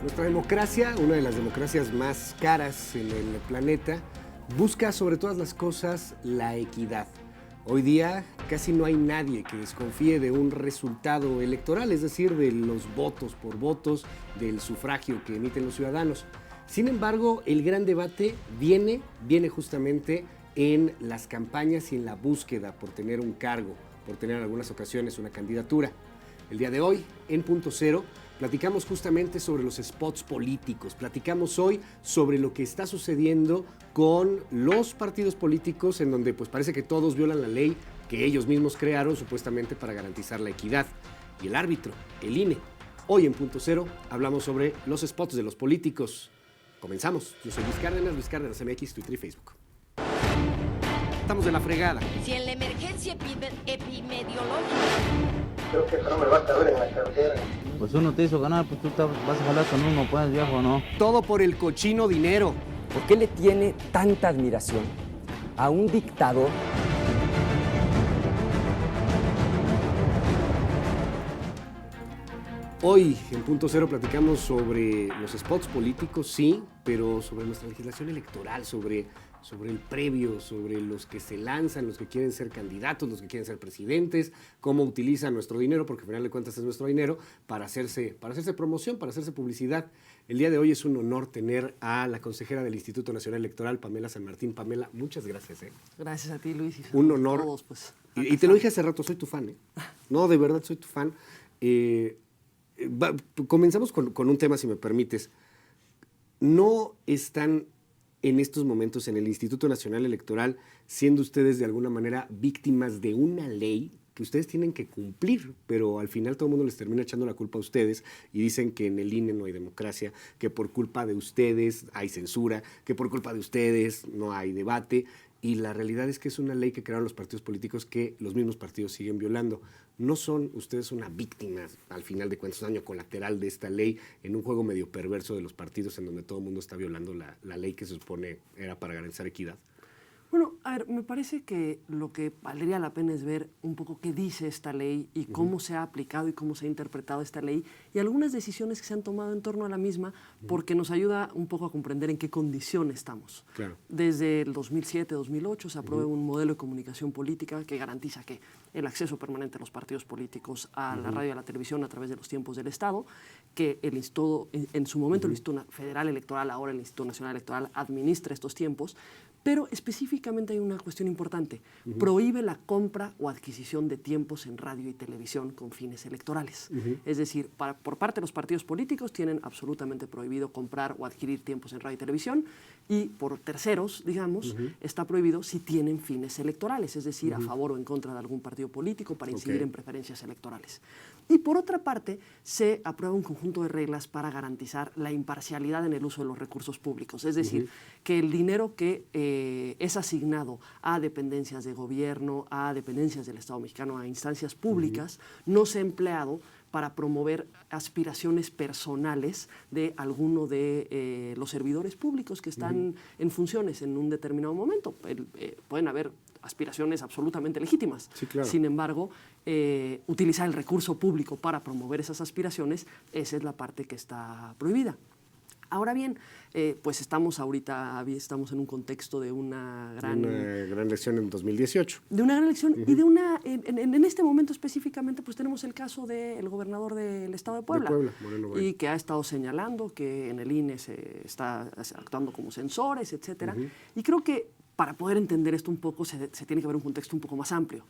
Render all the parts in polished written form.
Nuestra democracia, una de las democracias más caras en el planeta, busca sobre todas las cosas la equidad. Hoy día casi no hay nadie que desconfíe de un resultado electoral, es decir, de los votos por votos, del sufragio que emiten los ciudadanos. Sin embargo, el gran debate viene justamente en las campañas y en la búsqueda por tener un cargo, por tener en algunas ocasiones una candidatura. El día de hoy, en Punto Cero, platicamos justamente sobre los spots políticos. Platicamos hoy sobre lo que está sucediendo con los partidos políticos en donde pues parece que todos violan la ley que ellos mismos crearon supuestamente para garantizar la equidad. Y el árbitro, el INE. Hoy en Punto Cero hablamos sobre los spots de los políticos. Comenzamos. Yo soy Luis Cárdenas MX, Twitter y Facebook. Estamos de la fregada. Si en la emergencia epidemiológica... Creo que eso no me va a caber en la cartera. Pues uno te hizo ganar, pues tú vas a jalar con uno, pues viejo, ¿no? Todo por el cochino dinero. ¿Por qué le tiene tanta admiración a un dictador? Hoy en Punto Cero platicamos sobre los spots políticos, sí, pero sobre nuestra legislación electoral, sobre el previo, sobre los que se lanzan, los que quieren ser candidatos, los que quieren ser presidentes, cómo utilizan nuestro dinero, porque al final de cuentas es nuestro dinero, para hacerse promoción, para hacerse publicidad. El día de hoy es un honor tener a la consejera del Instituto Nacional Electoral, Pamela San Martín. Pamela, muchas gracias. Gracias a ti, Luis. Y un honor. A todos, pues, y te lo dije hace rato, soy tu fan. No, de verdad, soy tu fan. Comenzamos con un tema, si me permites. ¿No están en estos momentos en el Instituto Nacional Electoral siendo ustedes de alguna manera víctimas de una ley que ustedes tienen que cumplir, pero al final todo el mundo les termina echando la culpa a ustedes y dicen que en el INE no hay democracia, que por culpa de ustedes hay censura, que por culpa de ustedes no hay debate? Y la realidad es que es una ley que crearon los partidos políticos que los mismos partidos siguen violando. ¿No son ustedes una víctima, al final de cuentas, un daño colateral de esta ley en un juego medio perverso de los partidos en donde todo el mundo está violando la ley que se supone era para garantizar equidad? Bueno, a ver, me parece que lo que valdría la pena es ver un poco qué dice esta ley y cómo se ha aplicado y cómo se ha interpretado esta ley y algunas decisiones que se han tomado en torno a la misma, porque nos ayuda un poco a comprender en qué condición estamos. Claro. Desde el 2007-2008 se aprueba un modelo de comunicación política que garantiza que el acceso permanente a los partidos políticos, a la radio y a la televisión a través de los tiempos del Estado, que el Instituto, en su momento el Instituto Federal Electoral, ahora el Instituto Nacional Electoral, administra estos tiempos, pero específicamente hay una cuestión importante. Prohíbe la compra o adquisición de tiempos en radio y televisión con fines electorales. Es decir, por parte de los partidos políticos tienen absolutamente prohibido comprar o adquirir tiempos en radio y televisión, y por terceros, digamos, está prohibido si tienen fines electorales, es decir, a favor o en contra de algún partido político para incidir en preferencias electorales. Y por otra parte, se aprueba un conjunto de reglas para garantizar la imparcialidad en el uso de los recursos públicos. Es decir, que el dinero que es asignado a dependencias de gobierno, a dependencias del Estado mexicano, a instancias públicas, no sea empleado para promover aspiraciones personales de alguno de los servidores públicos que están en funciones en un determinado momento. Pueden haber aspiraciones absolutamente legítimas. Sí, claro. Sin embargo, utilizar el recurso público para promover esas aspiraciones, esa es la parte que está prohibida. Ahora bien, pues estamos en un contexto de una gran elección en 2018. De una gran elección y de una, en este momento específicamente, pues tenemos el caso del gobernador del Estado de Puebla, Moreno Valle. y que ha estado señalando que en el INE se está actuando como censores, etcétera. Y creo que para poder entender esto un poco se tiene que ver un contexto un poco más amplio.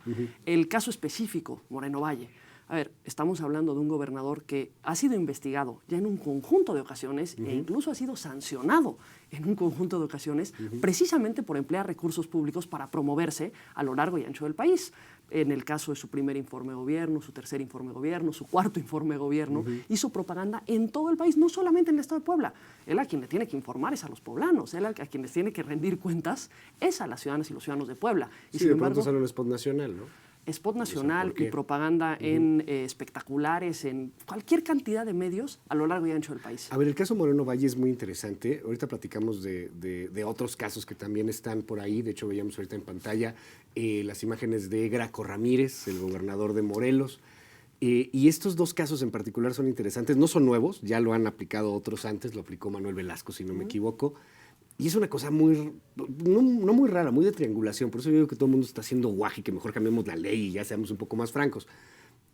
El caso específico, Moreno Valle. A ver, estamos hablando de un gobernador que ha sido investigado ya en un conjunto de ocasiones e incluso ha sido sancionado en un conjunto de ocasiones precisamente por emplear recursos públicos para promoverse a lo largo y ancho del país. En el caso de su primer informe de gobierno, su tercer informe de gobierno, su cuarto informe de gobierno, hizo propaganda en todo el país, no solamente en el Estado de Puebla. Él a quien le tiene que informar es a los poblanos, él a quien les tiene que rendir cuentas es a las ciudadanas y los ciudadanos de Puebla. Y Sí, de pronto sale un spot nacional, ¿no? Spot nacional y propaganda en espectaculares, en cualquier cantidad de medios a lo largo y ancho del país. A ver, el caso Moreno Valle es muy interesante. Ahorita platicamos de otros casos que también están por ahí. De hecho, veíamos ahorita en pantalla las imágenes de Graco Ramírez, el gobernador de Morelos. Y estos dos casos en particular son interesantes, no son nuevos, ya lo han aplicado otros antes, lo aplicó Manuel Velasco, si no me equivoco, y es una cosa muy, no muy rara, muy de triangulación, por eso yo digo que todo el mundo está haciendo guaje, que mejor cambiemos la ley y ya seamos un poco más francos.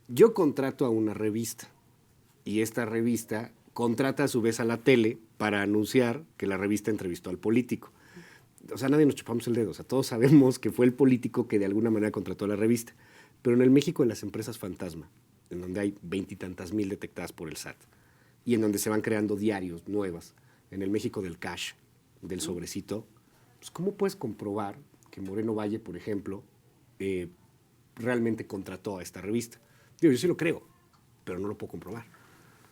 Yo contrato a una revista, y esta revista contrata a su vez a la tele para anunciar que la revista entrevistó al político. O sea, nadie nos chupamos el dedo, o sea, todos sabemos que fue el político que de alguna manera contrató a la revista, pero en el México de las empresas fantasma, en donde hay 20 y tantas mil detectadas por el SAT, y en donde se van creando diarios nuevas, en el México del cash, del sobrecito, pues ¿cómo puedes comprobar que Moreno Valle, por ejemplo, realmente contrató a esta revista? Digo, yo sí lo creo, pero no lo puedo comprobar.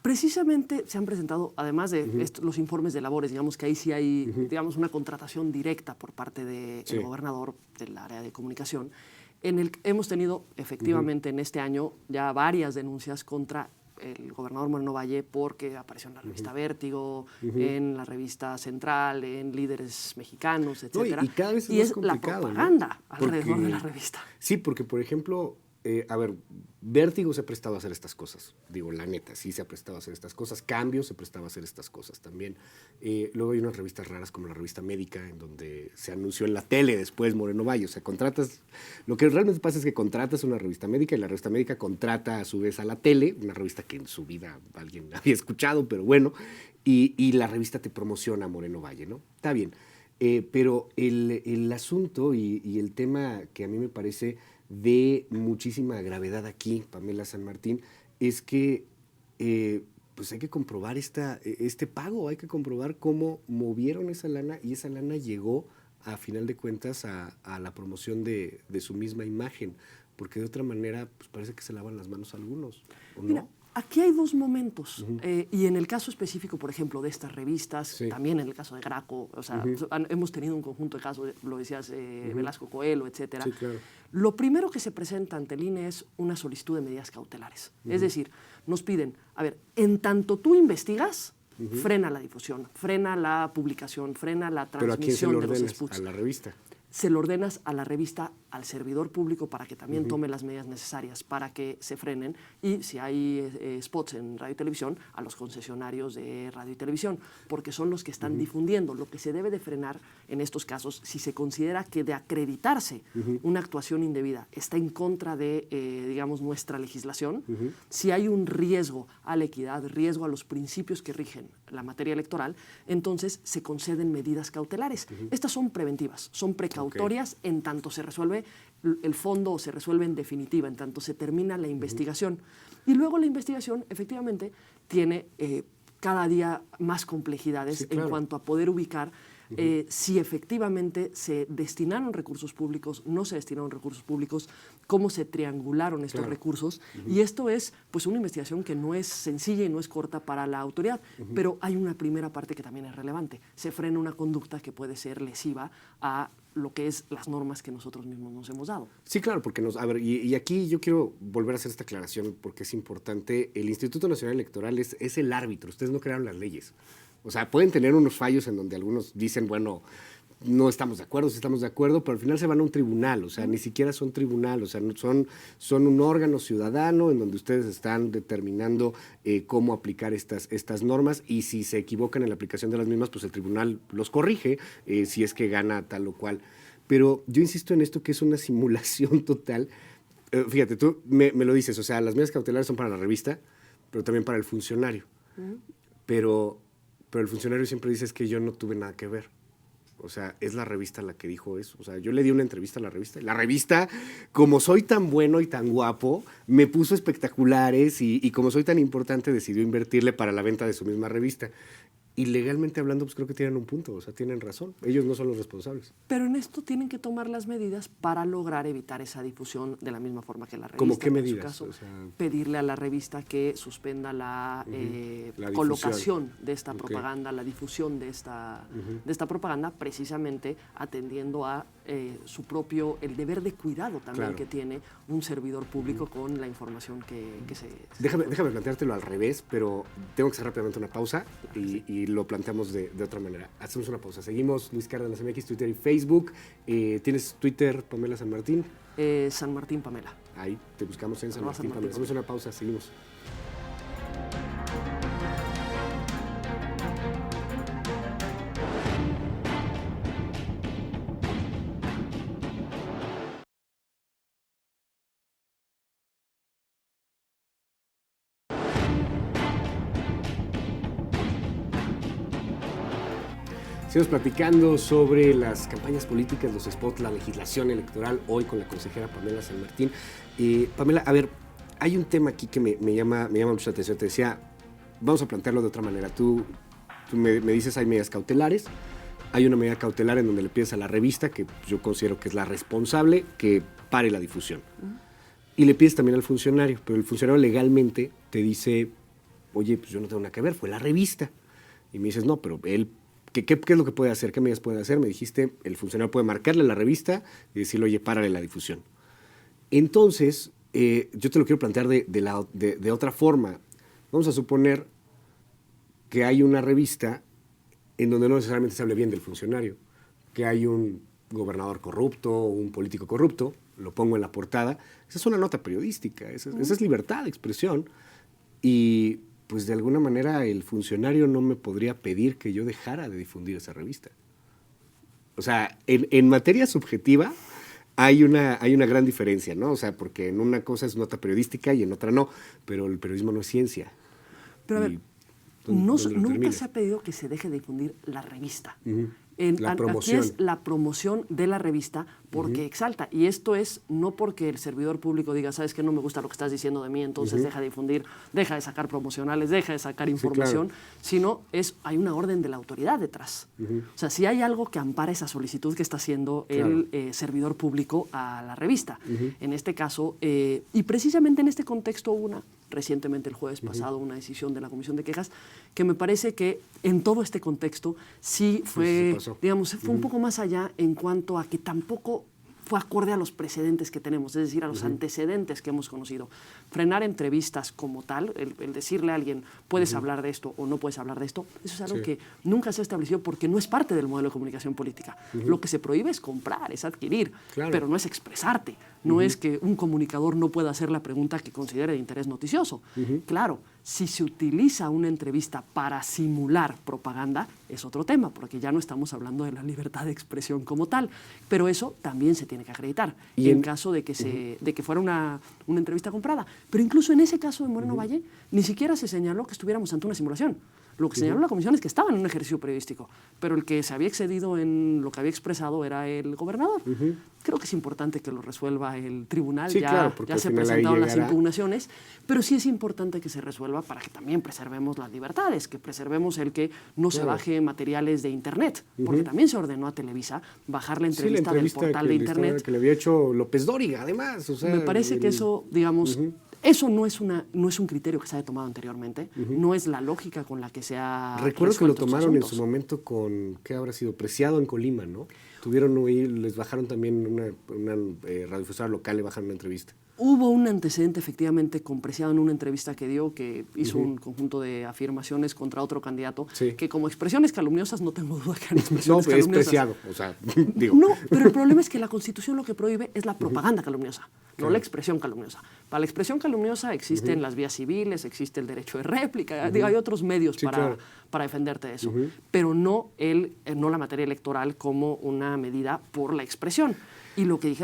Precisamente se han presentado, además de los informes de labores, digamos que ahí sí hay digamos, una contratación directa por parte del gobernador del área de comunicación, en el que hemos tenido efectivamente en este año ya varias denuncias contra el gobernador Moreno Valle porque apareció en la revista Vértigo, en la revista Central, en Líderes Mexicanos, etc. No, y cada vez es más complicado, la propaganda, ¿no? alrededor de la revista. Sí, porque, por ejemplo, a ver, Vértigo se ha prestado a hacer estas cosas. Digo, la neta, sí se ha prestado a hacer estas cosas. Cambio se prestaba a hacer estas cosas también. Luego hay unas revistas raras como la revista Médica, en donde se anunció en la tele después Moreno Valle. O sea, contratas... Lo que realmente pasa es que contratas una revista médica y la revista médica contrata a su vez a la tele, una revista que en su vida alguien había escuchado, pero bueno, y la revista te promociona a Moreno Valle, ¿no? Está bien. Pero el asunto y el tema que a mí me parece de muchísima gravedad aquí, Pamela San Martín, es que pues hay que comprobar este pago, hay que comprobar cómo movieron esa lana y esa lana llegó a final de cuentas a la promoción de su misma imagen, porque de otra manera pues parece que se lavan las manos algunos, ¿o no? Mira, aquí hay dos momentos, y en el caso específico, por ejemplo, de estas revistas, también en el caso de Graco, o sea, hemos tenido un conjunto de casos, lo decías, Velasco Coelho, etcétera. Sí, claro. Lo primero que se presenta ante el INE es una solicitud de medidas cautelares. Es decir, nos piden, a ver, en tanto tú investigas, frena la difusión, frena la publicación, frena la transmisión de los spots. ¿A la revista? Se lo ordenas a la revista, al servidor público, para que también tome las medidas necesarias para que se frenen, y si hay spots en radio y televisión, a los concesionarios de radio y televisión, porque son los que están difundiendo. Lo que se debe de frenar en estos casos, si se considera que de acreditarse una actuación indebida está en contra de, digamos, nuestra legislación, si hay un riesgo a la equidad, riesgo a los principios que rigen la materia electoral, entonces se conceden medidas cautelares. Estas son preventivas, son precautorias en tanto se resuelve el fondo o se resuelve en definitiva, en tanto se termina la investigación. Y luego la investigación efectivamente tiene cada día más complejidades en cuanto a poder ubicar si efectivamente se destinaron recursos públicos, no se destinaron recursos públicos, cómo se triangularon estos recursos. Y esto es pues una investigación que no es sencilla y no es corta para la autoridad, pero hay una primera parte que también es relevante. Se frena una conducta que puede ser lesiva a lo que es las normas que nosotros mismos nos hemos dado. Sí, claro, porque a ver, y aquí yo quiero volver a hacer esta aclaración porque es importante. El Instituto Nacional Electoral es el árbitro, ustedes no crearon las leyes. O sea, pueden tener unos fallos en donde algunos dicen, bueno, no estamos de acuerdo, sí estamos de acuerdo, pero al final se van a un tribunal, o sea, ni siquiera son tribunal, o sea, son un órgano ciudadano en donde ustedes están determinando cómo aplicar estas normas, y si se equivocan en la aplicación de las mismas, pues el tribunal los corrige si es que gana tal o cual. Pero yo insisto en esto, que es una simulación total. Fíjate, tú me lo dices, o sea, las medidas cautelares son para la revista, pero también para el funcionario. Pero el funcionario siempre dice, es que yo no tuve nada que ver. O sea, es la revista la que dijo eso. O sea, yo le di una entrevista a la revista. La revista, como soy tan bueno y tan guapo, me puso espectaculares y como soy tan importante, decidió invertirle para la venta de su misma revista. Y legalmente hablando, pues creo que tienen un punto, o sea, tienen razón. Ellos no son los responsables. Pero en esto tienen que tomar las medidas para lograr evitar esa difusión de la misma forma que la revista. ¿Cómo qué medidas? En su caso, o sea, pedirle a la revista que suspenda la colocación de esta propaganda, la difusión de esta propaganda, precisamente atendiendo a su propio, el deber de cuidado también que tiene un servidor público con la información que se... Déjame planteártelo al revés, pero tengo que hacer rápidamente una pausa y lo planteamos de otra manera. Hacemos una pausa. Seguimos Luis Cárdenas MX, Twitter y Facebook. ¿Tienes Twitter, Pamela San Martín? San Martín Pamela. Ahí te buscamos en San Arroba San Martín. Martín. Hacemos una pausa, seguimos. Seguimos platicando sobre las campañas políticas, los spots, la legislación electoral, hoy con la consejera Pamela San Martín. Pamela, a ver, hay un tema aquí que me llama mucho la atención. Te decía, vamos a plantearlo de otra manera. Tú me dices, hay medidas cautelares. Hay una medida cautelar en donde le pides a la revista, que yo considero que es la responsable, que pare la difusión. Y le pides también al funcionario, pero el funcionario legalmente te dice, oye, pues yo no tengo nada que ver, fue la revista. Y me dices, no, pero él... ¿Qué es lo que puede hacer? ¿Qué medidas puede hacer? Me dijiste, el funcionario puede marcarle a la revista y decirle, oye, párale la difusión. Entonces, yo te lo quiero plantear de otra forma. Vamos a suponer que hay una revista en donde no necesariamente se hable bien del funcionario, que hay un gobernador corrupto o un político corrupto, lo pongo en la portada. Esa es una nota periodística, esa es libertad de expresión. Y pues de alguna manera el funcionario no me podría pedir que yo dejara de difundir esa revista. O sea, en materia subjetiva hay una gran diferencia, ¿no? O sea, porque en una cosa es nota periodística y en otra no, pero el periodismo no es ciencia. Pero a ver, nunca se ha pedido que se deje de difundir la revista. La promoción. Aquí es la promoción de la revista porque exalta. Y esto es no porque el servidor público diga, sabes que no me gusta lo que estás diciendo de mí, entonces deja de difundir, deja de sacar promocionales, deja de sacar información, sino hay una orden de la autoridad detrás. O sea, si hay algo que ampara esa solicitud que está haciendo el servidor público a la revista. En este caso, y precisamente en este contexto hubo recientemente el jueves pasado una decisión de la Comisión de Quejas que me parece que en todo este contexto sí fue, digamos, fue un poco más allá en cuanto a que tampoco fue acorde a los precedentes que tenemos, es decir, a los antecedentes que hemos conocido. Frenar entrevistas como tal, el decirle a alguien, puedes hablar de esto o no puedes hablar de esto, eso es algo que nunca se ha establecido porque no es parte del modelo de comunicación política. Lo que se prohíbe es comprar, es adquirir, pero no es expresarte. No es que un comunicador no pueda hacer la pregunta que considere de interés noticioso. Claro, si se utiliza una entrevista para simular propaganda, es otro tema, porque ya no estamos hablando de la libertad de expresión como tal, pero eso también se tiene que acreditar en caso de que fuera una entrevista comprada. Pero incluso en ese caso de Moreno Valle, ni siquiera se señaló que estuviéramos ante una simulación. Lo que señaló la comisión es que estaba en un ejercicio periodístico, pero el que se había excedido en lo que había expresado era el gobernador. Creo que es importante que lo resuelva el tribunal, ya se presentaron las impugnaciones, pero sí es importante que se resuelva para que también preservemos las libertades, que preservemos el que no se baje materiales de Internet, porque también se ordenó a Televisa bajar la entrevista del portal de Internet. Que le había hecho López Dóriga, además. O sea, me parece que eso, digamos... Eso no es un criterio que se haya tomado anteriormente, no es la lógica con la que se ha recuerdo que lo tomaron en su momento con, ¿qué habrá sido? Preciado en Colima, ¿no? Tuvieron huir, les bajaron también una radiodifusora local, le bajaron una entrevista. Hubo un antecedente efectivamente con Preciado en una entrevista que dio, que hizo un conjunto de afirmaciones contra otro candidato, que como expresiones calumniosas no tengo duda que eran expresiones calumniosas. No, es Preciado, o sea, digo. No, pero el problema es que la Constitución lo que prohíbe es la propaganda calumniosa, no la expresión calumniosa. Para la expresión calumniosa existen las vías civiles, existe el derecho de réplica, digo, hay otros medios para defenderte de eso, pero no la materia electoral como una medida por la expresión. Y lo que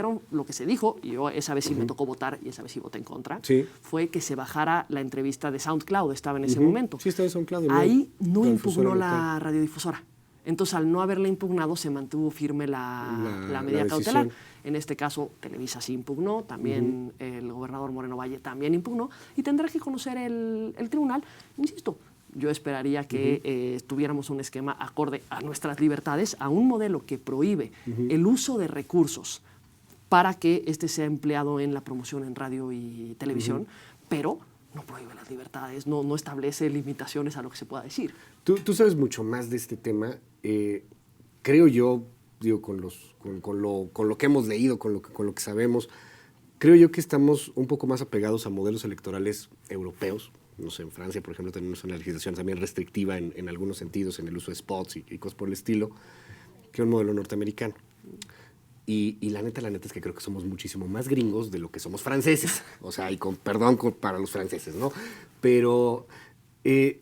se dijo, y yo esa vez sí me tocó votar y esa vez sí voté en contra, fue que se bajara la entrevista de SoundCloud, estaba en ese momento. Sí, estaba en SoundCloud. Ahí no impugnó la radiodifusora. Entonces, al no haberla impugnado, se mantuvo firme la medida cautelar. En este caso, Televisa sí impugnó, también el gobernador Moreno Valle también impugnó, y tendrá que conocer el tribunal. Insisto, yo esperaría que tuviéramos un esquema acorde a nuestras libertades, a un modelo que prohíbe el uso de recursos para que este sea empleado en la promoción en radio y televisión, pero no prohíbe las libertades, no establece limitaciones a lo que se pueda decir. Tú sabes mucho más de este tema. Creo yo, digo, con lo que hemos leído, con lo que sabemos, creo yo que estamos un poco más apegados a modelos electorales europeos. No sé, en Francia, por ejemplo, tenemos una legislación también restrictiva en algunos sentidos, en el uso de spots y cosas por el estilo, que un modelo norteamericano. Y la neta es que creo que somos muchísimo más gringos de lo que somos franceses. O sea, y con perdón para los franceses, ¿no? Pero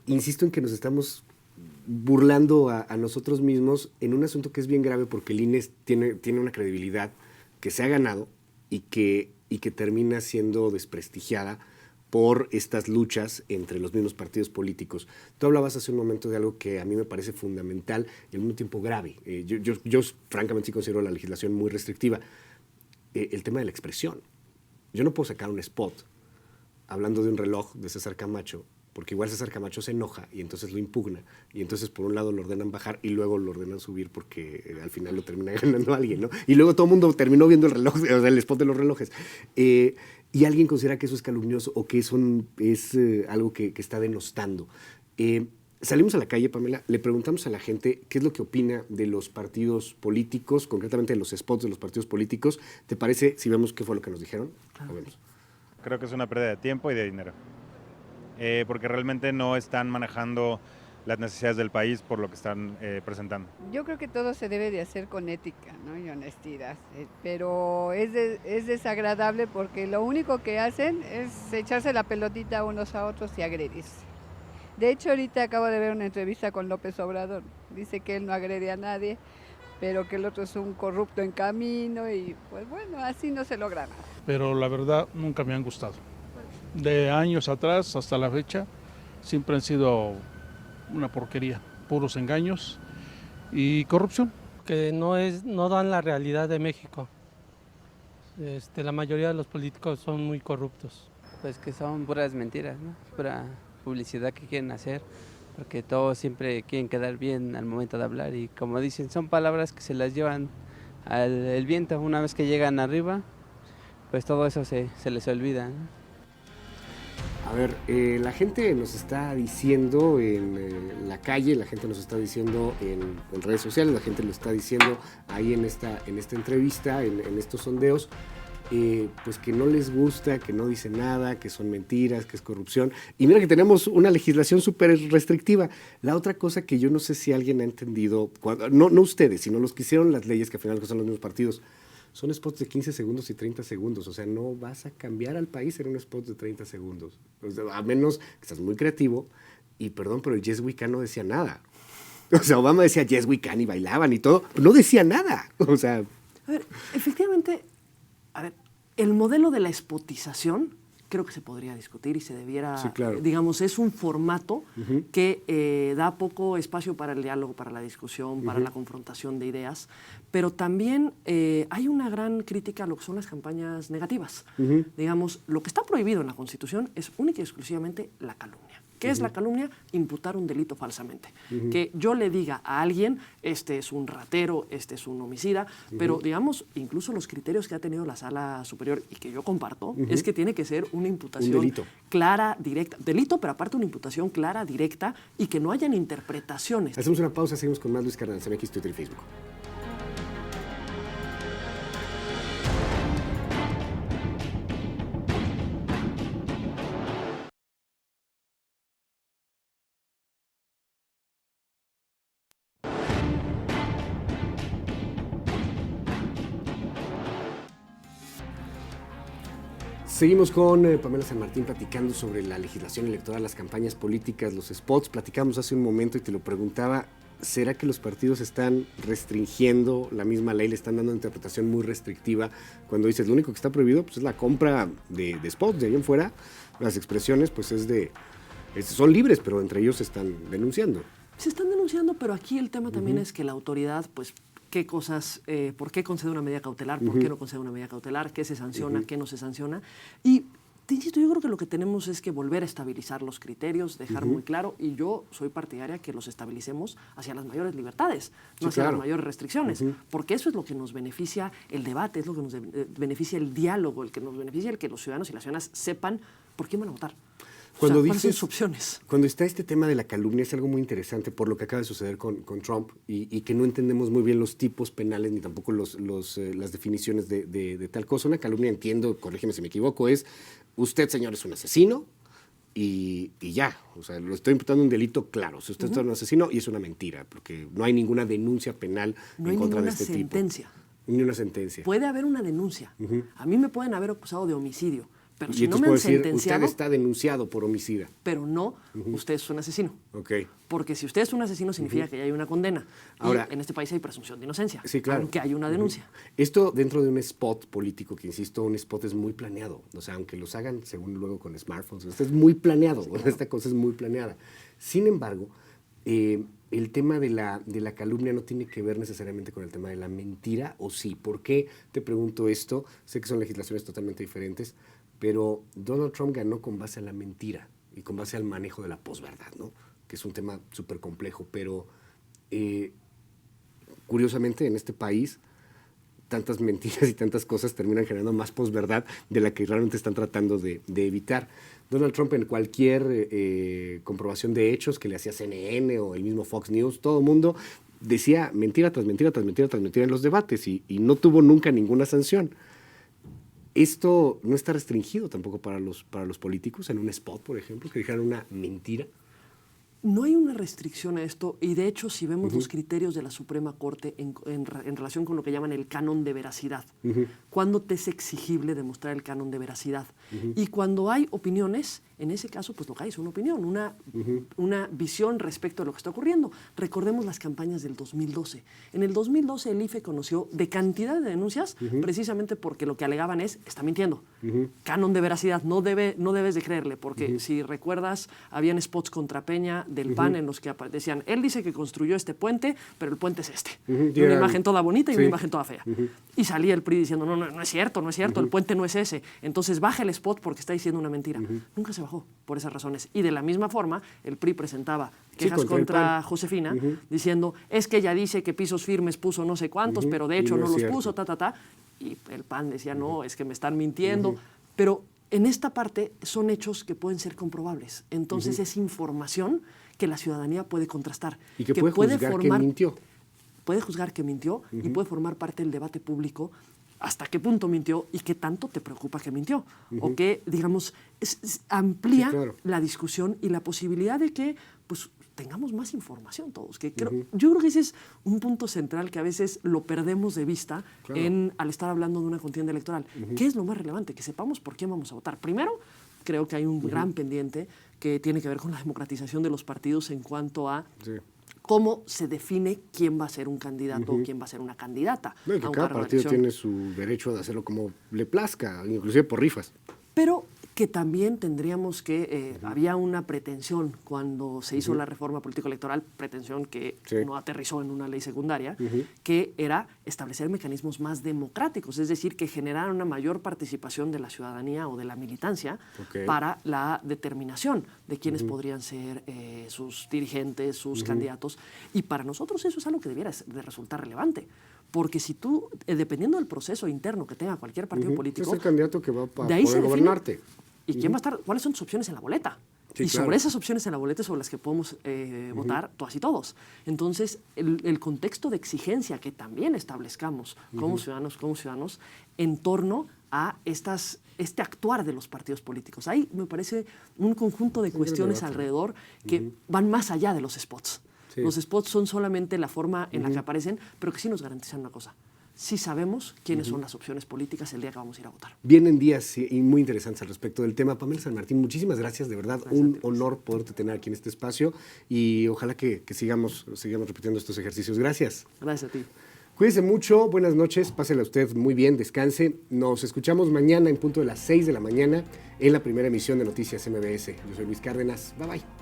insisto en que nos estamos burlando a nosotros mismos en un asunto que es bien grave porque el INE tiene una credibilidad que se ha ganado y que termina siendo desprestigiada por estas luchas entre los mismos partidos políticos. Tú hablabas hace un momento de algo que a mí me parece fundamental y al mismo tiempo grave. Yo francamente sí considero la legislación muy restrictiva. El tema de la expresión. Yo no puedo sacar un spot hablando de un reloj de César Camacho, porque igual César Camacho se enoja y entonces lo impugna. Y entonces por un lado lo ordenan bajar y luego lo ordenan subir porque al final lo termina ganando alguien, ¿no? Y luego todo el mundo terminó viendo el reloj, o sea, el spot de los relojes. Y alguien considera que eso es calumnioso o que es algo que está denostando. Salimos a la calle, Pamela, le preguntamos a la gente qué es lo que opina de los partidos políticos, concretamente de los spots de los partidos políticos. ¿Te parece si vemos qué fue lo que nos dijeron? Claro. Vemos. Creo que es una pérdida de tiempo y de dinero, porque realmente no están manejando las necesidades del país por lo que están presentando. Yo creo que todo se debe de hacer con ética, ¿no? Y honestidad, pero es desagradable porque lo único que hacen es echarse la pelotita unos a otros y agredirse. De hecho, ahorita acabo de ver una entrevista con López Obrador. Dice que él no agrede a nadie, pero que el otro es un corrupto en camino y pues bueno, así no se logra nada. Pero la verdad nunca me han gustado. De años atrás hasta la fecha siempre han sido una porquería, puros engaños y corrupción. Que no dan la realidad de México. La mayoría de los políticos son muy corruptos. Pues que son puras mentiras, ¿no? Pura publicidad que quieren hacer, porque todos siempre quieren quedar bien al momento de hablar y como dicen, son palabras que se las llevan al viento. Una vez que llegan arriba, pues todo eso se les olvida, ¿no? A ver, la gente nos está diciendo en la calle, la gente nos está diciendo en redes sociales, la gente lo está diciendo ahí en esta entrevista, en estos sondeos, pues que no les gusta, que no dice nada, que son mentiras, que es corrupción. Y mira que tenemos una legislación súper restrictiva. La otra cosa que yo no sé si alguien ha entendido, no ustedes, sino los que hicieron las leyes, que al final son los mismos partidos, son spots de 15 segundos y 30 segundos. O sea, no vas a cambiar al país en un spot de 30 segundos. O sea, a menos que estás muy creativo. Y perdón, pero Yes We Can no decía nada. O sea, Obama decía Yes We Can y bailaban y todo. Pero no decía nada. O sea... A ver, efectivamente, el modelo de la spotización creo que se podría discutir y se debiera, sí, claro. Digamos, es un formato que da poco espacio para el diálogo, para la discusión, para la confrontación de ideas, pero también hay una gran crítica a lo que son las campañas negativas. Digamos, lo que está prohibido en la Constitución es única y exclusivamente la calumnia. ¿Qué es la calumnia? Imputar un delito falsamente. Que yo le diga a alguien, este es un ratero, este es un homicida, pero digamos, incluso los criterios que ha tenido la Sala Superior y que yo comparto, es que tiene que ser una imputación clara, directa. Delito, pero aparte una imputación clara, directa y que no hayan interpretaciones. Hacemos una pausa, seguimos con más Luis Cárdenas, MX, Twitter y Facebook. Seguimos con Pamela San Martín platicando sobre la legislación electoral, las campañas políticas, los spots. Platicamos hace un momento y te lo preguntaba, ¿será que los partidos están restringiendo la misma ley, le están dando una interpretación muy restrictiva cuando dices lo único que está prohibido pues, es la compra de spots, de ahí en fuera las expresiones pues son libres, pero entre ellos se están denunciando? Se están denunciando, pero aquí el tema también es que la autoridad pues qué cosas, por qué concede una medida cautelar, por qué no concede una medida cautelar, qué se sanciona, qué no se sanciona. Y te insisto, yo creo que lo que tenemos es que volver a estabilizar los criterios, dejar muy claro, y yo soy partidaria que los estabilicemos hacia las mayores libertades, no hacia las mayores restricciones, porque eso es lo que nos beneficia el debate, es lo que nos beneficia el diálogo, el que nos beneficia el que los ciudadanos y las ciudadanas sepan por quién van a votar. Cuando ¿cuáles dices, son sus opciones? Cuando está este tema de la calumnia es algo muy interesante por lo que acaba de suceder con Trump y que no entendemos muy bien los tipos penales ni tampoco las definiciones de tal cosa. Una calumnia, entiendo, corrígeme si me equivoco, es usted, señor, es un asesino y ya. O sea, lo estoy imputando un delito claro. Si usted es un asesino y es una mentira porque no hay ninguna denuncia penal en contra de este tipo. No hay ninguna sentencia. Ni una sentencia. Puede haber una denuncia. A mí me pueden haber acusado de homicidio, pero Y si no entonces me han puedo decir, sentenciado, usted está denunciado por homicida. pero no, usted es un asesino. Ok. Porque si usted es un asesino significa que ya hay una condena. Ahora, y en este país hay presunción de inocencia, Sí, claro. aunque hay una denuncia. Esto dentro de un spot político, que insisto, un spot es muy planeado. O sea, aunque los hagan según luego con smartphones, esto es muy planeado. Esta cosa es muy planeada. Sin embargo, el tema de la calumnia no tiene que ver necesariamente con el tema de la mentira, ¿o sí? ¿Por qué te pregunto esto? Sé que son legislaciones totalmente diferentes, pero Donald Trump ganó con base a la mentira y con base al manejo de la posverdad, ¿no? Que es un tema súper complejo, pero curiosamente en este país tantas mentiras y tantas cosas terminan generando más posverdad de la que realmente están tratando de evitar. Donald Trump, en cualquier comprobación de hechos que le hacía CNN o el mismo Fox News, todo el mundo decía mentira tras mentira tras mentira tras mentira en los debates y no tuvo nunca ninguna sanción. Esto no está restringido tampoco para los políticos en un spot, por ejemplo, que dijeran una mentira. No hay una restricción a esto y de hecho si vemos los criterios de la Suprema Corte en relación con lo que llaman el canon de veracidad, ¿cuándo te es exigible demostrar el canon de veracidad? Y cuando hay opiniones, en ese caso pues lo que hay es una opinión, una visión respecto a lo que está ocurriendo. Recordemos las campañas del 2012. En el 2012 el IFE conoció de cantidad de denuncias precisamente porque lo que alegaban es, está mintiendo. Canon de veracidad, no debes de creerle, porque si recuerdas, habían spots contra Peña del PAN en los que decían, él dice que construyó este puente, pero el puente es este. Y una imagen toda bonita y una imagen toda fea. Y salía el PRI diciendo, no es cierto, el puente no es ese. Entonces baja el spot porque está diciendo una mentira. Nunca se bajó por esas razones. Y de la misma forma, el PRI presentaba quejas contra Josefina, diciendo, es que ella dice que pisos firmes puso no sé cuántos, pero de hecho no los puso, Y el PAN decía, no, es que me están mintiendo. Pero en esta parte son hechos que pueden ser comprobables. Entonces es información que la ciudadanía puede contrastar. Y que puede juzgar que mintió. Puede juzgar que mintió y puede formar parte del debate público hasta qué punto mintió y qué tanto te preocupa que mintió. O que, digamos, amplía la discusión y la posibilidad de que pues, tengamos más información todos. Que yo creo que ese es un punto central que a veces lo perdemos de vista al estar hablando de una contienda electoral. ¿Qué es lo más relevante? Que sepamos por quién vamos a votar. Primero, creo que hay un gran pendiente que tiene que ver con la democratización de los partidos en cuanto a cómo se define quién va a ser un candidato o quién va a ser una candidata. No, y que cada partido tiene su derecho de hacerlo como le plazca, inclusive por rifas. Pero que también tendríamos que, había una pretensión cuando se hizo la reforma político-electoral, pretensión que no aterrizó en una ley secundaria, que era establecer mecanismos más democráticos, es decir, que generaran una mayor participación de la ciudadanía o de la militancia para la determinación de quiénes podrían ser sus dirigentes, sus candidatos. Y para nosotros eso es algo que debiera de resultar relevante. Porque si tú, dependiendo del proceso interno que tenga cualquier partido político, es el candidato que va a de ahí poder gobernarte. ¿Y quién va a estar? ¿Cuáles son tus opciones en la boleta? Sí, y sobre esas opciones en la boleta es sobre las que podemos votar todas y todos. Entonces, el contexto de exigencia que también establezcamos como ciudadanos, en torno a este actuar de los partidos políticos. Ahí me parece un conjunto de cuestiones alrededor que van más allá de los spots. Los spots son solamente la forma en la que aparecen, pero que sí nos garantizan una cosa. Sí sabemos quiénes son las opciones políticas el día que vamos a ir a votar. Vienen días y muy interesantes al respecto del tema. Pamela San Martín, muchísimas gracias. De verdad, un honor poderte tener aquí en este espacio y ojalá que sigamos repitiendo estos ejercicios. Gracias. Gracias a ti. Cuídense mucho, buenas noches, pásela usted muy bien, descanse. Nos escuchamos mañana en punto de las 6 de la mañana en la primera emisión de Noticias MBS. Yo soy Luis Cárdenas. Bye, bye.